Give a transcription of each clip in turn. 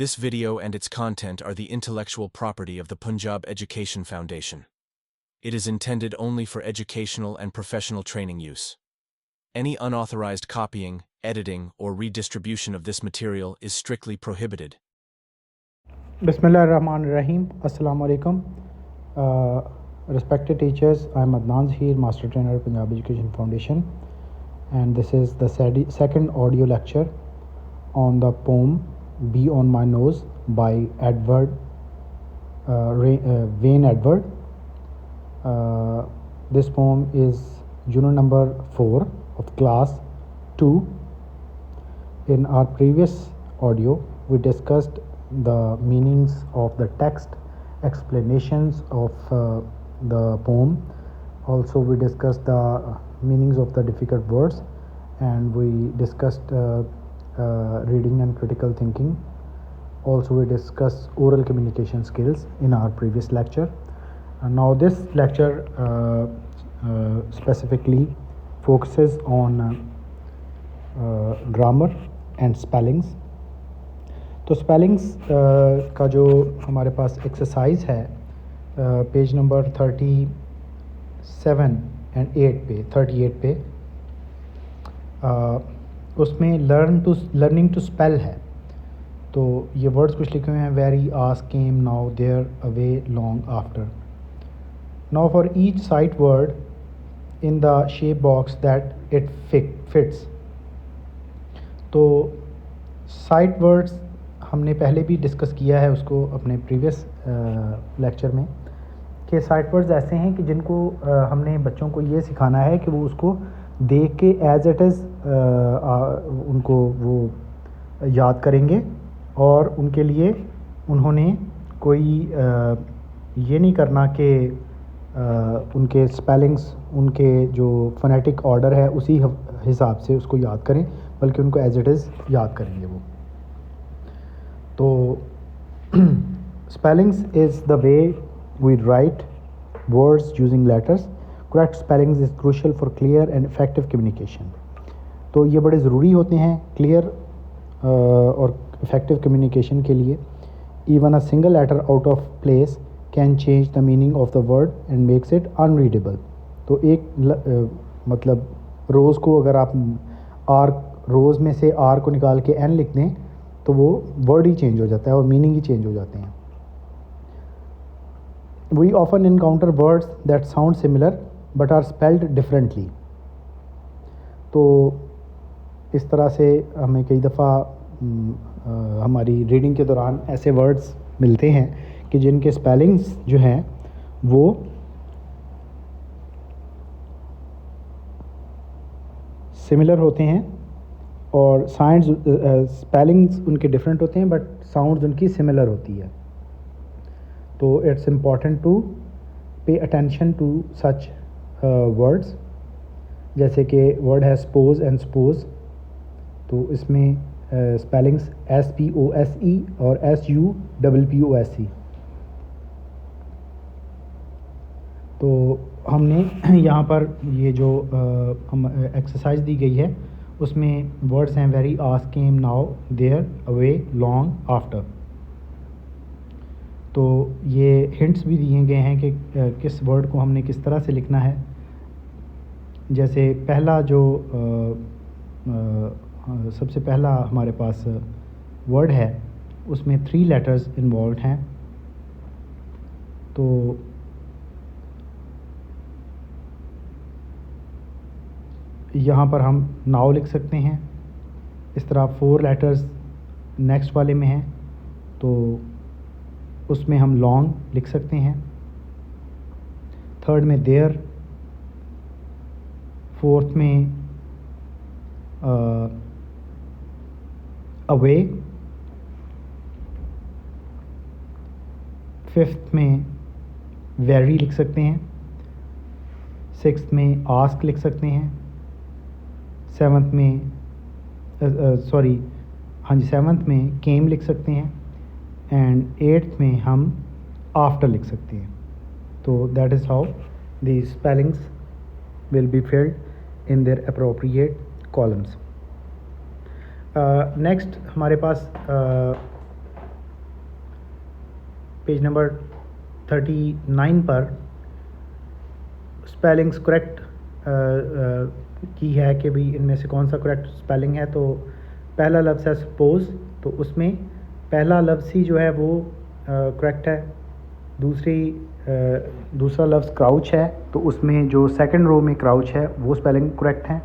This video and its content are the intellectual property of the Punjab Education Foundation. It is intended only for educational and professional training use. Any unauthorized copying, editing, or redistribution of this material is strictly prohibited. Bismillahirrahmanirrahim. Assalamu alaikum. Respected teachers, I am Adnan Zahir, Master Trainer at Punjab Education Foundation, and this is the second audio lecture on the poem Bee on My Nose by Wayne Edward. This poem is unit number 4 of class 2. In our previous audio, we discussed the meanings of the text, explanations of the poem. Also, we discussed the meanings of the difficult words, and we discussed reading and critical thinking. Also, we discussed oral communication skills in our previous lecture. And now this lecture specifically focuses on grammar and spellings. तो spellings का जो हमारे पास exercise है page number 37 and 38 पे उसमें learning to spell है. तो ये वर्ड्स कुछ लिखे हुए हैं. Very, ask, came, now, there, away, long, after. Now for each sight word in the shape box that it fits. तो साइट वर्ड्स हमने पहले भी डिस्कस किया है उसको अपने प्रीवियस लेक्चर में कि साइट वर्ड्स ऐसे हैं कि जिनको हमने बच्चों को ये सिखाना है कि वो उसको देख के एज इट इज़ उनको वो याद करेंगे, और उनके लिए उन्होंने कोई ये नहीं करना कि उनके स्पेलिंग्स, उनके जो फोनेटिक ऑर्डर है उसी हिसाब से उसको याद करें, बल्कि उनको एज इट इज़ याद करेंगे वो. तो spellings is the way we write words using letters. Correct spellings is crucial for clear and effective communication. तो ये बड़े ज़रूरी होते हैं क्लियर और इफेक्टिव कम्युनिकेशन के लिए. Even a single letter out of place can change the meaning of the word and makes it unreadable. तो एक मतलब रोज़ को अगर आप आर, रोज़ में से आर को निकाल के एन लिख दें तो वो वर्ड ही चेंज हो जाता है और मीनिंग ही चेंज हो जाते हैं. We often encounter words that sound similar but are spelled differently. तो इस तरह से हमें कई दफ़ा हमारी रीडिंग के दौरान ऐसे वर्ड्स मिलते हैं कि जिनके स्पेलिंग्स जो हैं वो सिमिलर होते हैं और साउंड्स स्पेलिंग्स उनके डिफरेंट होते हैं बट साउंड्स उनकी सिमिलर होती है. तो it's important to pay attention to such words. जैसे कि वर्ड है स्पोज एंड स्पोज, तो इसमें स्पेलिंग्स SPOSE और SUPPOSE. तो हमने यहाँ पर ये जो हम एक्सरसाइज दी गई है उसमें वर्ड्स हैं very, ask, came, now, there, away, long, after. तो ये हिंट्स भी दिए गए हैं कि किस वर्ड को हमने किस तरह से लिखना है. जैसे पहला जो सबसे पहला हमारे पास वर्ड है उसमें 3 लेटर्स इन्वॉल्व हैं. तो यहाँ पर हम नाउ लिख सकते हैं. इस तरह 4 लेटर्स नेक्स्ट वाले में हैं तो उसमें हम लॉन्ग लिख सकते हैं. थर्ड में देयर, फोर्थ में अवे, फिफ्थ में वेरी लिख सकते हैं. सिक्स्थ में आस्क लिख सकते हैं. सेवन्थ में सेवन्थ में केम लिख सकते हैं. एंड एट्थ में हम आफ्टर लिख सकते हैं. तो that is how the spellings will be filled in their appropriate columns. Next हमारे पास पेज नंबर 39 पर स्पेलिंग्स करेक्ट की है कि भाई इनमें से कौन सा करेक्ट स्पेलिंग है। तो पहला लफ्ज़ है सपोज, तो उसमें पहला लफ्ज़ ही जो है वो करेक्ट है। दूसरा लफ्ज़ क्राउच है, तो उसमें जो सेकंड रो में क्राउच है वो स्पेलिंग करेक्ट है।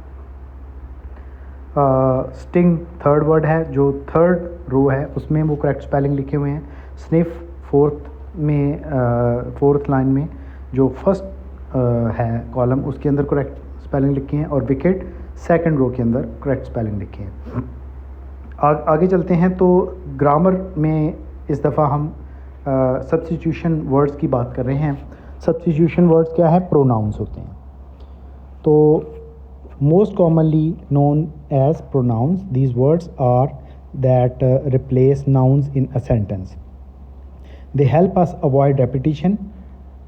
स्टिंग थर्ड वर्ड है, जो थर्ड रो है उसमें वो करेक्ट स्पेलिंग लिखे हुए हैं। स्निफ फोर्थ लाइन में जो फर्स्ट है कॉलम उसके अंदर करेक्ट स्पेलिंग लिखी है, और विकेट सेकंड रो के अंदर करेक्ट स्पेलिंग लिखी है। आगे चलते हैं। तो ग्रामर में इस दफ़ा हम सब्स्टिट्यूशन वर्ड्स की बात कर रहे हैं। सब्स्टिट्यूशन वर्ड्स क्या है? प्रोनाउंस होते हैं। तो most commonly known as pronouns, these words are that replace nouns in a sentence. They help us avoid repetition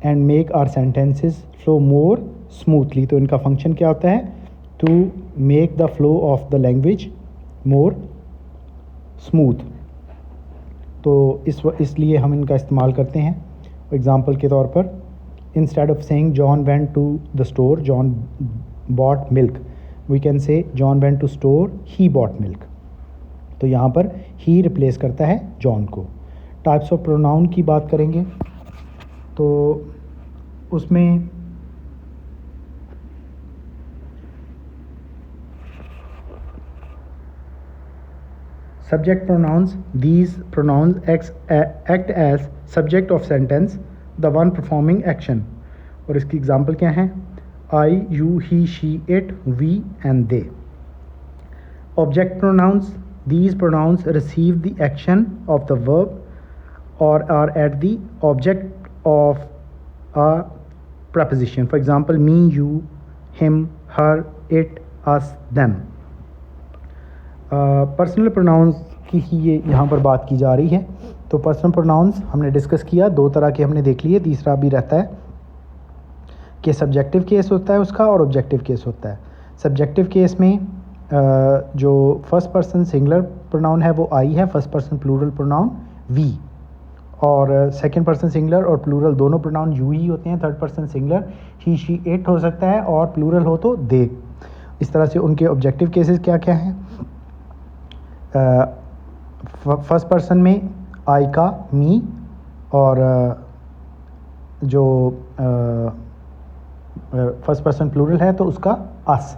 and make our sentences flow more smoothly. तो इनका फंक्शन क्या होता है? To make the flow of the language more smooth. तो इसलिए हम इनका इस्तेमाल करते हैं। एग्जाम्पल के तौर पर, instead of saying John went to the store, John bought milk, we can say John went to store, he bought milk. तो यहाँ पर he रिप्लेस करता है जॉन को। टाइप्स ऑफ प्रोनाउन की बात करेंगे तो उसमें subject pronouns, these pronouns act as subject of sentence, the one performing action. और इसकी एग्जाम्पल क्या हैं? I, you, he, she, it, we and they. Object pronouns, these pronouns receive the action of the verb or are at the object of a preposition. For example, me, you, him, her, it, us, them. Personal pronouns की ही ये यहाँ पर बात की जा रही है। तो पर्सनल प्रोनाउंस हमने डिस्कस किया, दो तरह के हमने देख लिए। तीसरा भी रहता है कि सब्जेक्टिव केस होता है उसका और ऑब्जेक्टिव केस होता है। सब्जेक्टिव केस में जो फर्स्ट पर्सन सिंगुलर प्रोनाउन है वो आई है, first person plural pronoun we, और सेकंड पर्सन सिंगुलर और प्लूरल दोनों प्रोनाउन यू ही होते हैं। Third person singular he, she, it हो सकता है, और प्लूरल हो तो दे। इस तरह से उनके ऑब्जेक्टिव केसेस क्या क्या हैं? फर्स्ट पर्सन में आई का मी, और जो फर्स्ट पर्सन प्लूरल है तो उसका अस।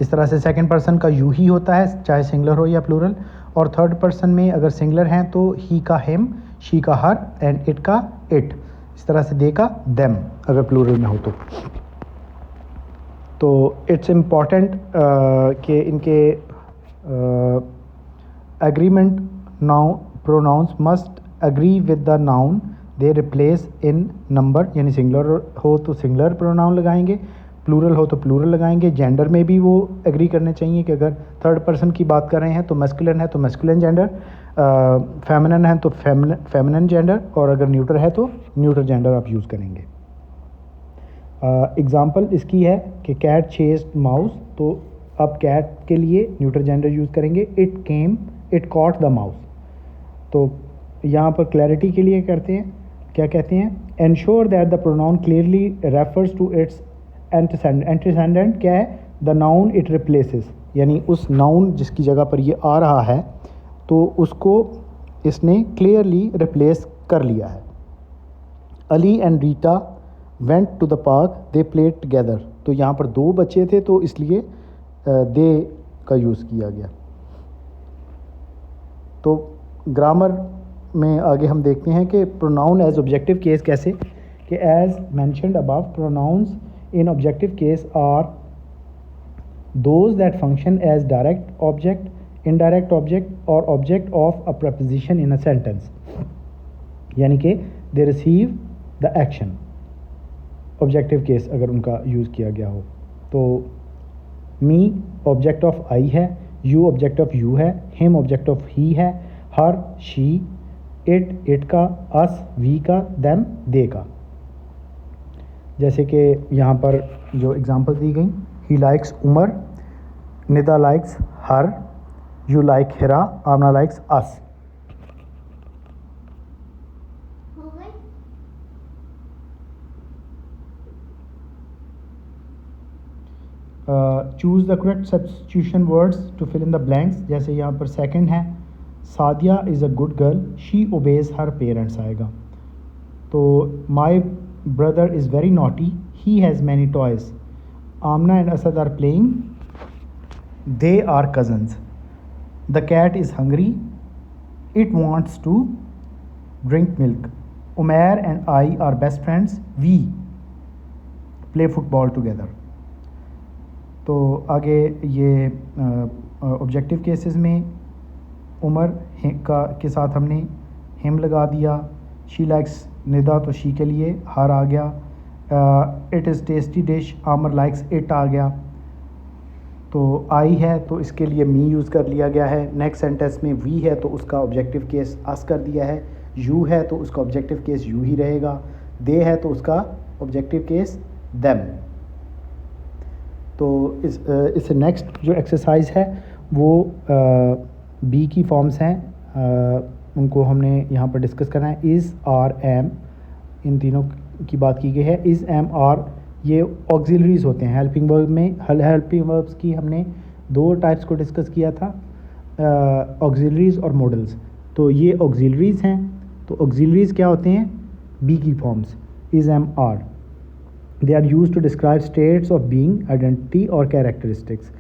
इस तरह से सेकंड पर्सन का यू ही होता है, चाहे सिंगुलर हो या प्लूरल। और थर्ड पर्सन में अगर सिंगुलर हैं तो ही का हिम, शी का हर एंड इट का इट। इस तरह से दे का देम अगर प्लूरल में हो तो इट्स इम्पॉर्टेंट कि इनके agreement noun pronouns must agree with the noun they replace in number, यानी सिंगुलर हो तो सिंगुलर प्रोनाउन लगाएंगे, प्लूरल हो तो प्लूरल लगाएंगे। जेंडर में भी वो एग्री करने चाहिए कि अगर थर्ड पर्सन की बात कर रहे हैं तो मैस्कुलिन है तो मैस्कुलिन जेंडर, फेमिनिन है तो फेमिनिन जेंडर, और अगर न्यूटर है तो न्यूटर जेंडर आप यूज़ करेंगे। एग्जाम्पल इसकी है कि कैट चेस्ड माउस, तो अब कैट के लिए न्यूटर जेंडर यूज़ करेंगे। It caught the mouse. तो यहाँ पर क्लैरिटी के लिए करते हैं, क्या कहते हैं? Ensure that the pronoun clearly refers to its antecedent. क्या है? द नाउन इट रिप्लेसेस, यानी उस नाउन जिसकी जगह पर ये आ रहा है तो उसको इसने क्लियरली रिप्लेस कर लिया है। Ali and Rita went to the park, they played together. तो यहाँ पर दो बच्चे थे तो इसलिए दे का यूज़ किया गया। तो ग्रामर में आगे हम देखते हैं कि प्रोनाउन एज ऑब्जेक्टिव केस कैसे, कि as mentioned above pronouns in objective case are those that function as direct object, indirect object और object of a preposition in a sentence, यानी कि they receive the action. Objective case अगर उनका use किया गया हो तो मी ऑब्जेक्ट ऑफ आई है, यू ऑब्जेक्ट ऑफ यू है, हिम ऑब्जेक्ट ऑफ ही है, हर शी, इट का, अस वी का, देम दे का। जैसे कि यहाँ पर जो एग्जांपल दी गई, he likes Umar, Nida likes her, you like Hira, Aamna likes us. Choose the correct substitution words to fill in the blanks. जैसे यहाँ पर सेकंड है, Sadia is a good girl, she obeys her parents आएगा। तो my brother is very naughty, he has many toys. Aamna and Asad are playing, they are cousins. The cat is hungry, it wants to drink milk. Umair and I are best friends, we play football together. तो आगे ये objective cases में उमर के साथ हमने him लगा दिया। She likes Nida, तो शी के लिए हर आ गया। इट इज़ टेस्टी डिश, आमर लाइक्स इट आ गया। तो आई है तो इसके लिए मी यूज़ कर लिया गया है। नेक्स्ट सेंटेंस में वी है तो उसका ऑब्जेक्टिव केस अस कर दिया है। यू है तो उसका ऑब्जेक्टिव केस यू ही रहेगा। दे है तो उसका ऑब्जेक्टिव केस देम। तो इस नेक्स्ट जो एक्सरसाइज है वो बी की फॉर्म्स हैं, उनको हमने यहाँ पर डिस्कस करना है। इज़, आर, एम, इन तीनों की बात की गई है। इज़, एम, आर ये ऑक्सिलरीज होते हैं हेल्पिंग वर्ब में। हेल्पिंग वर्ब्स की हमने दो टाइप्स को डिस्कस किया था, ऑक्सिलरीज और मॉडल्स। तो ये ऑक्सिलरीज हैं। तो ऑक्सिलरीज क्या होते हैं? बी की forms, is, am, are. They are used to describe states of being, identity or characteristics.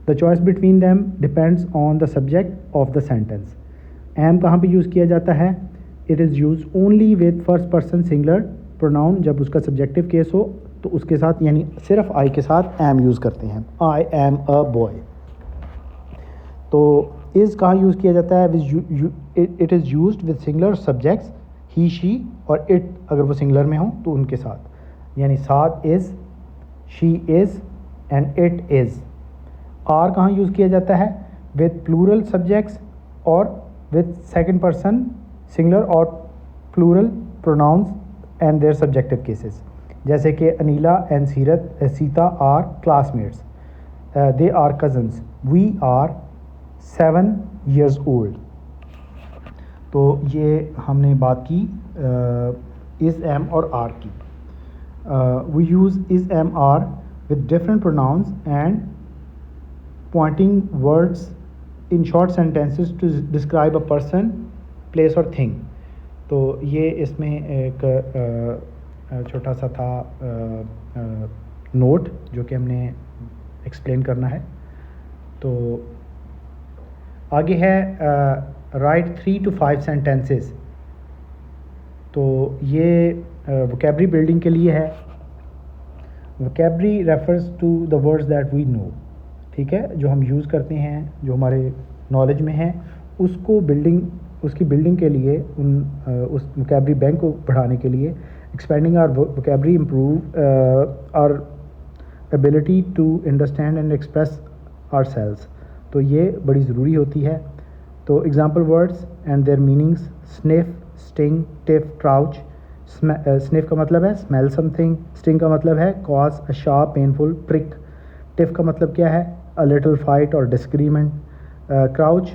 The choice between them depends on the subject of the sentence. Am कहाँ पे यूज़ किया जाता है? It is used only with first person singular pronoun। जब उसका subjective case हो तो उसके साथ, यानी सिर्फ I के साथ am यूज़ करते हैं। I am a boy। तो is कहाँ यूज़ किया जाता है? It is used with singular subjects, he, she और it अगर वो singular में हो तो उनके साथ, यानी Saad is, she is and it is. Are कहाँ यूज़ किया जाता है? विद प्लूरल सब्जेक्ट्स और विद सेकंड पर्सन सिंगुलर और plural pronouns and their subjective cases. जैसे कि Aneela and Sita are classmates, they are cousins, we are 7 years old। तो ये हमने बात की इज़, एम और आर की। We use is, am, are with different pronouns and pointing words in short sentences to describe a person, place or thing। तो ये इसमें एक छोटा सा था नोट जो कि हमने एक्सप्लेन करना है। तो आगे है राइट 3 to 5 सेंटेंसेस। तो ये वोकेबरी बिल्डिंग के लिए है। Vocabulary refers to the words that we know, ठीक है, जो हम यूज़ करते हैं, जो हमारे नॉलेज में है, उसको उसकी बिल्डिंग के लिए, उस वोकेबरी बैंक को बढ़ाने के लिए, expanding our vocabulary improve our ability to understand and express ourselves. तो ये बड़ी ज़रूरी होती है। तो example words and their meanings: sniff, sting, tiff, crouch. Sniff का मतलब है स्मेल समथिंग, स्टिंग का मतलब है cause a sharp painful prick, tiff का मतलब क्या है? अ लिटिल फाइट और disagreement, crouch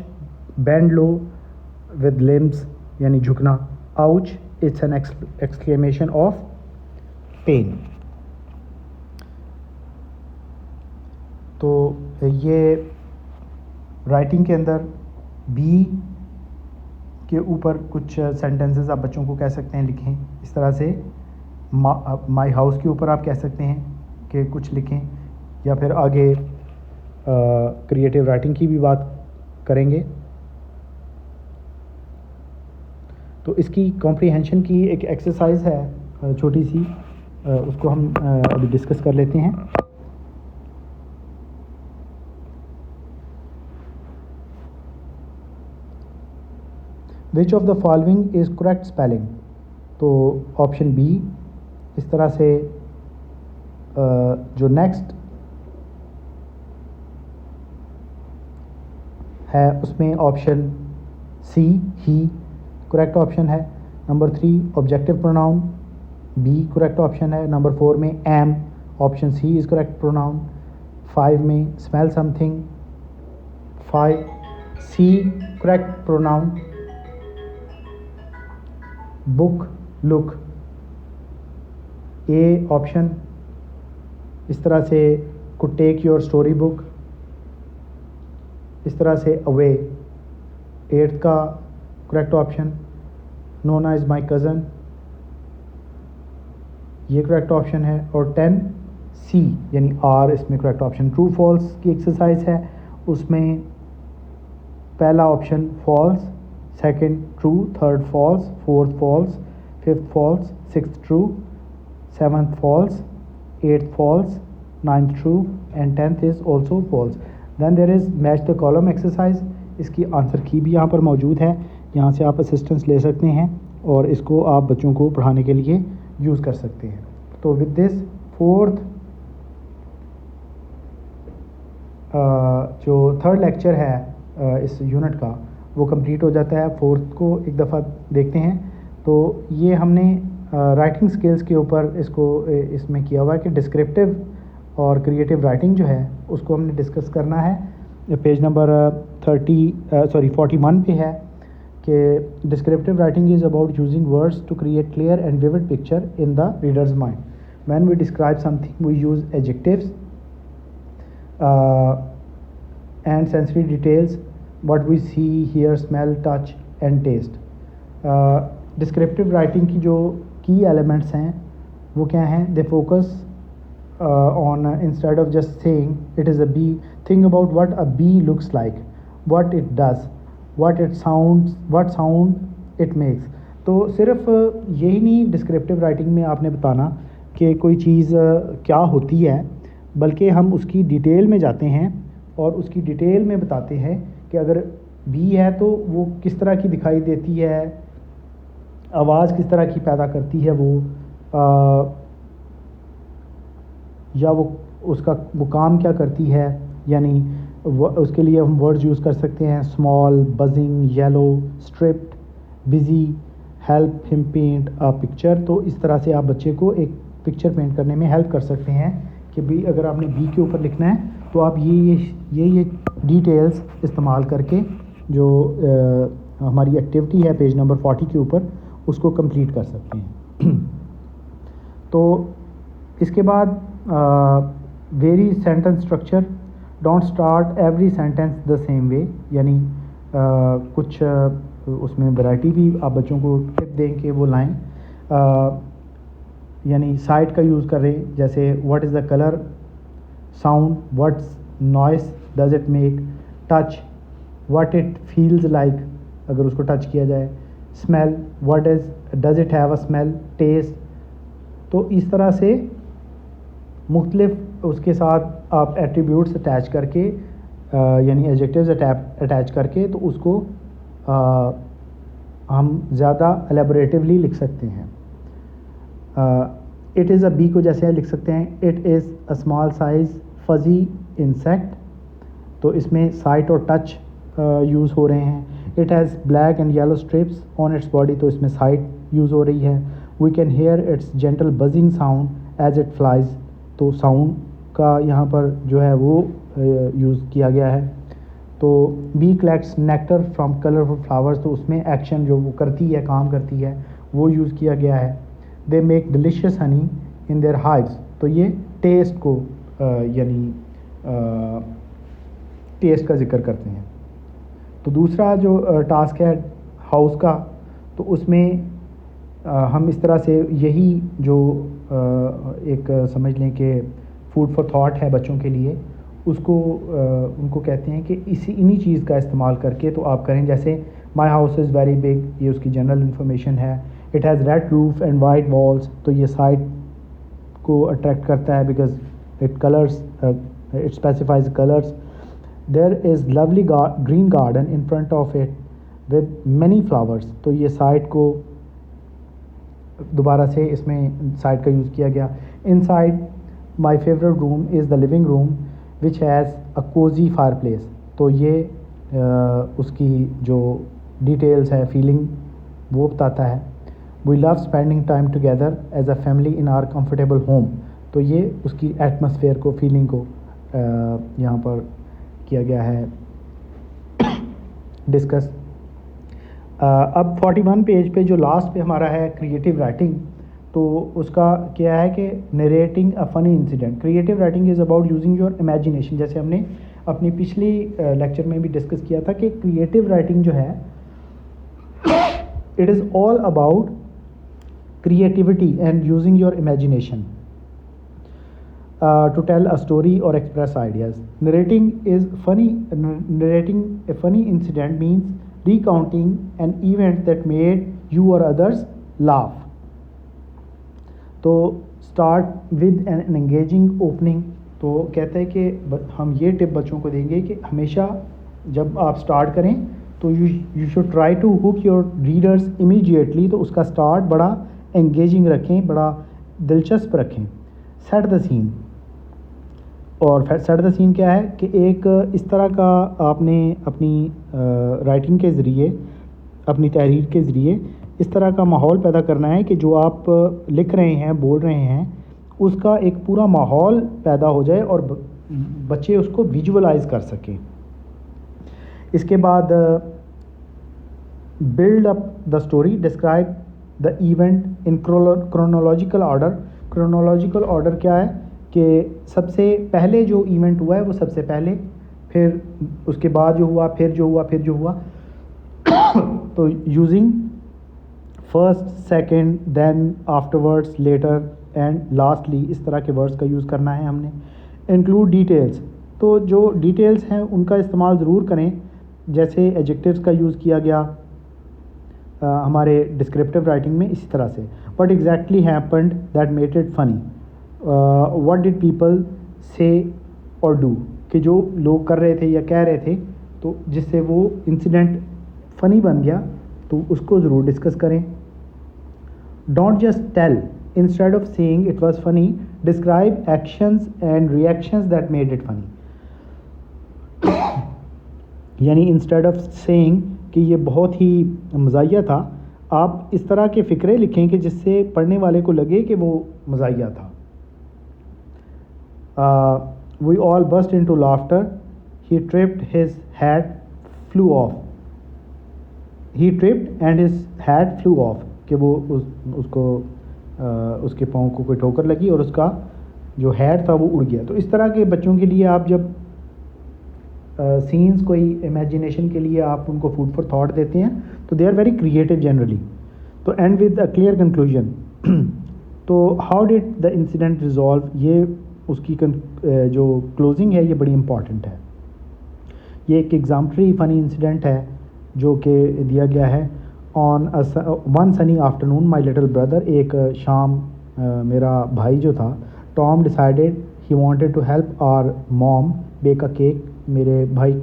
bend low with limbs यानी झुकना, ouch it's an exclamation of pain. तो ये राइटिंग के अंदर बी के ऊपर कुछ सेंटेंसेस आप बच्चों को कह सकते हैं लिखें। इस तरह से माई हाउस के ऊपर आप कह सकते हैं कि कुछ लिखें, या फिर आगे क्रिएटिव राइटिंग की भी बात करेंगे। तो इसकी कॉम्प्रिहेंशन की एक एक्सरसाइज है छोटी सी, उसको हम अभी डिस्कस कर लेते हैं। Which of the following is correct spelling? तो ऑप्शन बी। इस तरह से जो नेक्स्ट है उसमें ऑप्शन सी, ही, करेक्ट ऑप्शन है। Number 3 objective pronoun, B correct option है। नंबर 4 में M, option C is correct pronoun. 5 में smell something, 5 C correct pronoun. Book, look, A option. इस तरह से could take your storybook. इस तरह से away 8th का correct option, Nona is my cousin, ये करेक्ट ऑप्शन है। और 10 C यानी R इसमें करेक्ट ऑप्शन। ट्रू फॉल्स की एक्सरसाइज है, उसमें पहला option false, second true, third false, fourth false, fifth false, sixth true, seventh false, eighth false, ninth true and 10th is also false. Then there is match the column exercise. इसकी answer key भी यहाँ पर मौजूद है, यहाँ से आप assistance ले सकते हैं और इसको आप बच्चों को पढ़ाने के लिए यूज़ कर सकते हैं। तो विद दिस फोर्थ जो थर्ड लेक्चर है इस यूनिट का वो कंप्लीट हो जाता है। फोर्थ को एक दफ़ा देखते हैं। तो ये हमने राइटिंग स्किल्स के ऊपर इसमें किया हुआ है कि डिस्क्रिप्टिव और क्रिएटिव राइटिंग जो है उसको हमने डिस्कस करना है। पेज नंबर 41 पे है कि descriptive writing is about using words to create clear and vivid picture in the reader's mind. When we describe something we use adjectives and sensory details, what we see, hear, smell, touch and taste. Descriptive writing की जो key elements हैं वो क्या हैं? They focus on instead of just saying it is a bee, think about what a bee looks like, what it does, what sound it makes. तो सिर्फ यही नहीं डिस्क्रिप्टिव राइटिंग में आपने बताना कि कोई चीज़ क्या होती है, बल्कि हम उसकी डिटेल में जाते हैं और उसकी डिटेल में बताते हैं कि अगर बी है तो वो किस तरह की दिखाई देती है, आवाज़ किस तरह की पैदा करती है वो, या वो काम क्या करती है। यानी उसके लिए हम वर्ड्स यूज़ कर सकते हैं small, buzzing, yellow, striped, busy, help him paint a picture. तो इस तरह से आप बच्चे को एक पिक्चर पेंट करने में हेल्प कर सकते हैं कि भी अगर आपने बी के ऊपर लिखना है तो आप ये डिटेल्स इस्तेमाल करके जो हमारी एक्टिविटी है पेज नंबर 40 के ऊपर उसको कंप्लीट कर सकते हैं। तो इसके बाद very sentence structure, don't start every sentence the same way. यानी कुछ उसमें वैरायटी भी आप बच्चों को टिप दें कि वो लाइन यानी साइड का यूज़ करें, जैसे what is the colour, sound, what's noise does it make, touch, what it feels like अगर उसको टच किया जाए, smell, what does it have a smell, taste. तो इस तरह से मुख्तलिफ उसके साथ आप एट्रीब्यूट्स अटैच करके यानी एडजेक्टिव्स अटैच करके तो उसको हम ज़्यादा एलेबोरेटिवली लिख सकते हैं। इट इज़ अ बी को जैसे लिख सकते हैं it is a small size fuzzy insect. तो इसमें साइट और टच यूज़ हो रहे हैं। It has black and yellow stripes on its body, तो इसमें साइट यूज़ हो रही है। We can hear its gentle buzzing sound as it flies, तो साउंड का यहाँ पर जो है वो यूज़ किया गया है। तो bee collects nectar from colourful flowers, तो उसमें एक्शन जो वो करती है, काम करती है, वो यूज़ किया गया है। They make delicious Honey in their hives, तो ये टेस्ट को यानी टेस्ट का जिक्र करते हैं। तो दूसरा जो टास्क है हाउस का, तो उसमें हम इस तरह से यही जो एक समझ लें कि फूड फॉर थॉट है बच्चों के लिए, उसको उनको कहते हैं कि इन्हीं चीज़ का इस्तेमाल करके तो आप करें। जैसे my house is very big, ये उसकी जनरल इन्फॉर्मेशन है। It has red roof and white walls, तो ये साइड को अट्रैक्ट करता है because it colours, it specifies colours. There is lovely green garden in front of it with many flowers, तो ये साइड को दोबारा से इसमें साइड का यूज़ किया गया। Inside my favourite room is the living room which has a cosy fireplace, तो ये उसकी जो डिटेल्स है, फीलिंग वो बताता है। We love spending time together as a family in our comfortable home, तो ये उसकी एटमॉस्फेयर को, फीलिंग को यहाँ पर किया गया है डिस्कस। अब 41 पेज पे जो लास्ट पे हमारा है क्रिएटिव राइटिंग, तो उसका क्या है कि narrating a funny incident. Creative writing is about using your imagination. जैसे हमने अपनी पिछली लेक्चर में भी डिस्कस किया था कि क्रिएटिव राइटिंग जो है it is all about creativity and using your imagination to tell a story or express ideas. Narrating a funny incident means recounting an event that made you or others laugh. तो start with an engaging opening। तो कहते हैं कि हम ये tip बच्चों को देंगे कि हमेशा जब आप स्टार्ट करें तो you should try to hook your readers immediately. तो उसका स्टार्ट बड़ा एंगेजिंग रखें, बड़ा दिलचस्प रखें। Set the scene. और सेट द सीन क्या है कि एक इस तरह का आपने अपनी राइटिंग के ज़रिए, अपनी तहरीर के ज़रिए इस तरह का माहौल पैदा करना है कि जो आप लिख रहे हैं, बोल रहे हैं, उसका एक पूरा माहौल पैदा हो जाए और बच्चे उसको विजुअलाइज कर सकें। इसके बाद build up the story, describe the event in chronological order. Chronological order क्या है कि सबसे पहले जो इवेंट हुआ है वो सबसे पहले, फिर उसके बाद जो हुआ, फिर जो हुआ, फिर जो हुआ। तो using first, second, then, afterwards, later and lastly, इस तरह के वर्ड्स का यूज़ करना है हमने। Include details. तो जो डिटेल्स हैं उनका इस्तेमाल ज़रूर करें, जैसे एडजेक्टिव्स का यूज़ किया गया हमारे डिस्क्रिप्टिव राइटिंग में इसी तरह से। What exactly happened that made it funny, what did people से और डू, कि जो लोग कर रहे थे या कह रहे थे तो जिससे वो इंसिडेंट फ़नी बन गया, तो उसको ज़रूर डिस्कस करें। Don't just tell, instead of saying it was funny, describe actions and reactions that made it funny. यानी इंस्टेड ऑफ सेइंग कि ये बहुत ही मज़ाहिया था, आप इस तरह के फ़िक्रे लिखें कि जिससे पढ़ने वाले को लगे कि वो मज़ाहिया था। We all burst into laughter, he tripped his hat flew off. He tripped and his hat flew off, कि वो उसको उसके पाँव को कोई ठोकर लगी और उसका जो हैट था वो उड़ गया। तो इस तरह के बच्चों के लिए आप जब सीन्स कोई इमेजिनेशन के लिए आप उनको फूड फॉर थॉट देते हैं तो they are very creative generally. तो and with a clear conclusion. तो how did the incident resolve, ये उसकी जो क्लोजिंग है ये बड़ी इंपॉर्टेंट है। ये एक एग्जाम्पलरी फ़नी इंसिडेंट है जो कि दिया गया है। On one sunny afternoon my little brother, एक शाम मेरा भाई जो था, Tom decided he wanted to help our mom bake a cake. मेरे भाई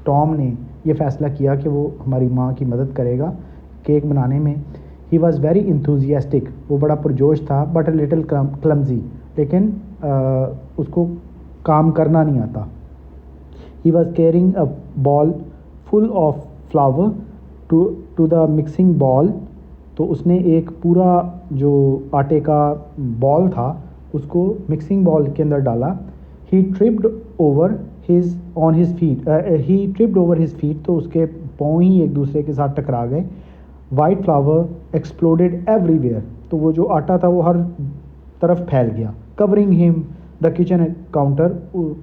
टॉम ने ये फ़ैसला किया कि वो हमारी माँ की मदद करेगा केक बनाने में। ही वॉज़ वेरी इंथुजियास्टिक, वो बड़ा पुरजोश था, बट अ लिटिल क्लमजी, लेकिन उसको काम करना नहीं आता। He was carrying a bowl full of flour to the mixing bowl. तो उसने एक पूरा जो आटे का बॉल था उसको मिक्सिंग बॉल के अंदर डाला। ही ट्रिप्ड ओवर हिज फीट, तो उसके पाँव ही एक दूसरे के साथ टकरा गए। वाइट फ्लावर एक्सप्लोडेड एवरीवेयर, तो वो जो आटा था वो हर तरफ फैल गया। Covering him the kitchen counter,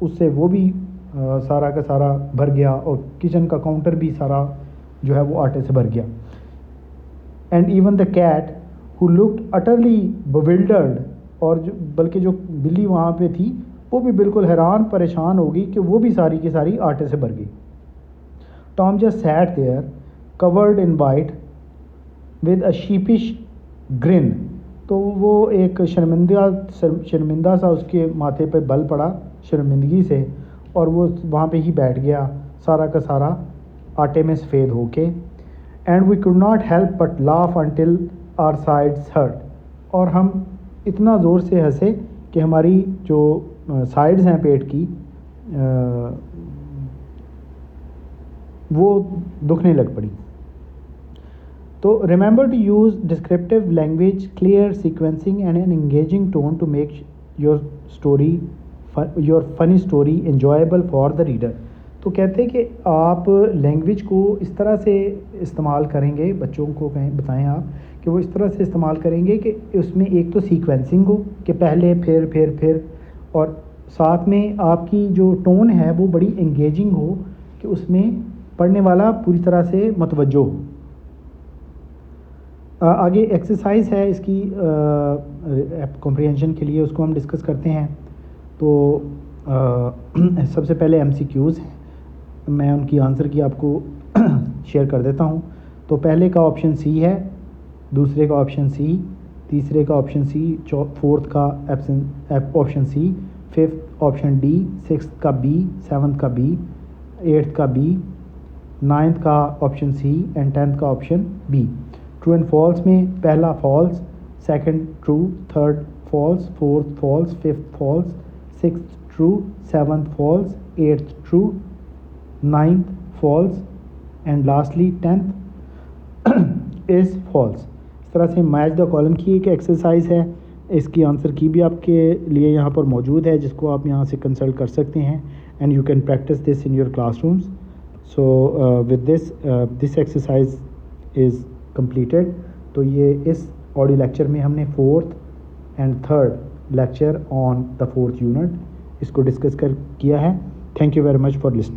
उससे वो भी सारा का सारा भर गया और किचन का काउंटर भी सारा जो है वो आटे से भर गया। And even the cat who looked utterly bewildered, और जो बल्कि जो बिल्ली वहाँ पे थी वो भी बिल्कुल हैरान परेशान हो गई कि वो भी सारी की सारी आटे से भर गई। Tom just sat there covered in white with a sheepish grin, तो वो एक शर्मिंदा सा उसके माथे पे बल पड़ा शर्मिंदगी से, और वो वहाँ पे ही बैठ गया सारा का सारा आटे में सफ़ेद होके। And we could not help but laugh until our sides hurt, और हम इतना ज़ोर से हंसे कि हमारी जो साइड्स हैं पेट की वो दुखने लग पड़ी। तो remember to use descriptive language, clear sequencing and an engaging tone to make your funny story enjoyable for the reader. तो कहते हैं कि आप लैंग्वेज को इस तरह से इस्तेमाल करेंगे, बच्चों को कहें बताएं आप कि वो इस तरह से इस्तेमाल करेंगे कि उसमें एक तो सीक्वेंसिंग हो कि पहले फिर, और साथ में आपकी जो टोन है वो बड़ी एंगेजिंग हो कि उसमें पढ़ने वाला पूरी तरह से मुतवज्जो हो। आगे एक्सरसाइज है इसकी कॉम्प्रिहेंशन के लिए, उसको हम डिस्कस करते हैं। तो सबसे पहले एमसीक्यूज़ हैं, मैं उनकी आंसर की आपको शेयर कर देता हूँ। तो पहले का ऑप्शन सी है, दूसरे का ऑप्शन सी, तीसरे का ऑप्शन सी, फोर्थ का option C, fifth option D, sixth का बी, सेवन्थ का बी, एट्थ का बी, नाइन्थ का ऑप्शन सी एंड टेंथ का option B. True and false में पहला false, second true, third false, fourth false, fifth false, sixth true, seventh false, eighth true, ninth false and lastly tenth is false. इस तरह से match the column की एक exercise है, इसकी answer key भी आपके लिए यहाँ पर मौजूद है, जिसको आप यहाँ से कंसल्ट कर सकते हैं and you can practice this in your classrooms. So with this exercise is completed. तो ये इस ऑडियो लेक्चर में हमने fourth and third lecture on the fourth unit इसको डिस्कस किया है। Thank you very much for listening.